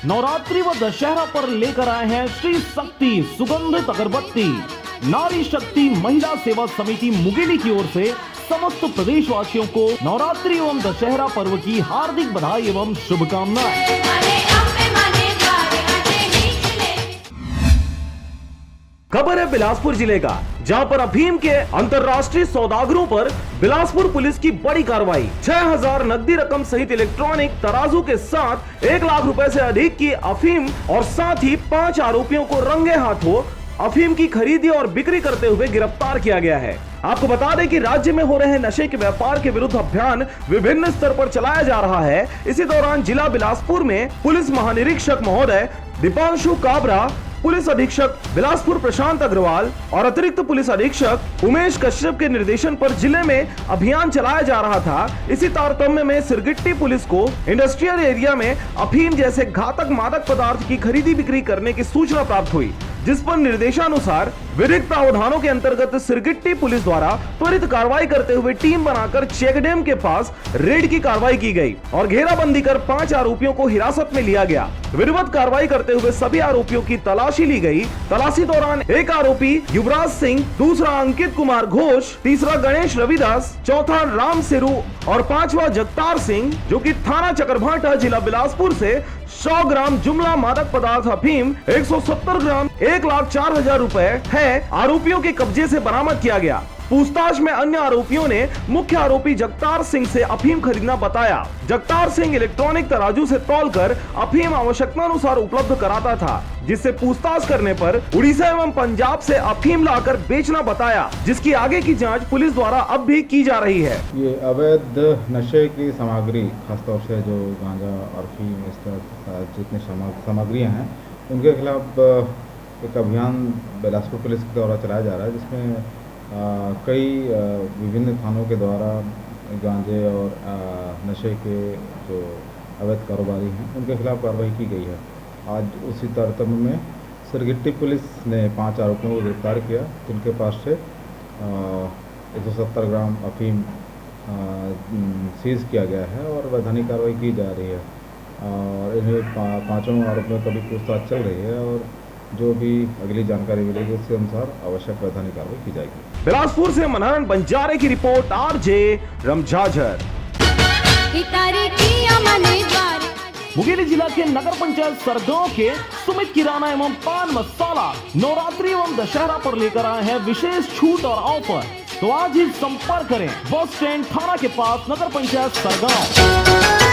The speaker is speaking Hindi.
नवरात्रि व दशहरा पर लेकर आए हैं श्री शक्ति सुगंधित अगरबत्ती। नारी शक्ति महिला सेवा समिति मुंगेली की ओर से समस्त प्रदेशवासियों को नवरात्रि एवं दशहरा पर्व की हार्दिक बधाई एवं शुभकामनाएं। खबर है बिलासपुर जिले का, जहां पर अफीम के अंतर्राष्ट्रीय सौदागरों पर बिलासपुर पुलिस की बड़ी कार्रवाई। 6000 नकदी रकम सहित इलेक्ट्रॉनिक तराजू के साथ 1 लाख रुपए से अधिक की अफीम और साथ ही 5 आरोपियों को रंगे हाथों अफीम की खरीदी और बिक्री करते हुए गिरफ्तार किया गया है। आपको बता दें कि राज्य में हो रहे नशे के व्यापार के विरुद्ध अभियान विभिन्न स्तर पर चलाया जा रहा है। इसी दौरान जिला बिलासपुर में पुलिस महानिरीक्षक महोदय दीपांशु काबरा, पुलिस अधीक्षक बिलासपुर प्रशांत अग्रवाल और अतिरिक्त पुलिस अधीक्षक उमेश कश्यप के निर्देशन पर जिले में अभियान चलाया जा रहा था। इसी तारतम्य में सिरगिट्टी पुलिस को इंडस्ट्रियल एरिया में अफीम जैसे घातक मादक पदार्थ की खरीदी बिक्री करने की सूचना प्राप्त हुई, जिस पर निर्देशानुसार विधिक प्रावधानों के अंतर्गत सिरगिट्टी पुलिस द्वारा त्वरित कार्रवाई करते हुए टीम बनाकर चेकडैम के पास रेड की कार्रवाई की गई और घेराबंदी कर 5 आरोपियों को हिरासत में लिया गया। विधिवत कार्रवाई करते हुए सभी आरोपियों की तलाशी ली गई। तलाशी दौरान एक आरोपी युवराज सिंह, दूसरा अंकित कुमार घोष, तीसरा गणेश रविदास, चौथा राम सिरू और 5वां जगतार सिंह, जो कि थाना चकरभाटा जिला बिलासपुर से 100 ग्राम जुमला मादक पदार्थ अफीम 170 ग्राम 1,04,000 रुपए है आरोपियों के कब्जे से बरामद किया गया। पूछताछ में अन्य आरोपियों ने मुख्य आरोपी जगतार सिंह से अफीम खरीदना बताया। जगतार सिंह इलेक्ट्रॉनिक तराजू से तौलकर अफीम आवश्यकता अनुसार उपलब्ध कराता था, जिससे पूछताछ करने पर उड़ीसा एवं पंजाब से अफीम लाकर बेचना बताया, जिसकी आगे की जांच पुलिस द्वारा अब भी की जा रही है। ये अवैध नशे की सामग्री, खासतौर से जो गांजा और अफीम इस तरह जितनी सामग्रियाँ हैं, उनके खिलाफ एक अभियान बिलासपुर पुलिस के द्वारा चलाया जा रहा है, जिसमें कई विभिन्न थानों के द्वारा गांजे और नशे के जो अवैध कारोबारी हैं उनके खिलाफ कार्रवाई की गई है। आज उसी तारतम्य में सिरगिट्टी पुलिस ने 5 आरोपियों को गिरफ्तार किया, जिनके पास से 170 ग्राम अफीम सीज किया गया है और वैधानिक कार्रवाई की जा रही है। और इन्हें 5 आरोपियों का भी पूछताछ चल रही है और जो भी अगली जानकारी मिलेगी उसके अनुसार आवश्यक वैधानिक कार्रवाई की जाएगी। बिलासपुर से मनहरन बंजारे की रिपोर्ट, आरजे रमझाझर। मुंगेली जिला के नगर पंचायत सरगांव के सुमित किराना एवं पान मसाला नवरात्रि एवं दशहरा पर लेकर आए हैं विशेष छूट और ऑफर। तो आज ही संपर्क करें बस स्टैंड थाना के पास, नगर पंचायत सरगांव।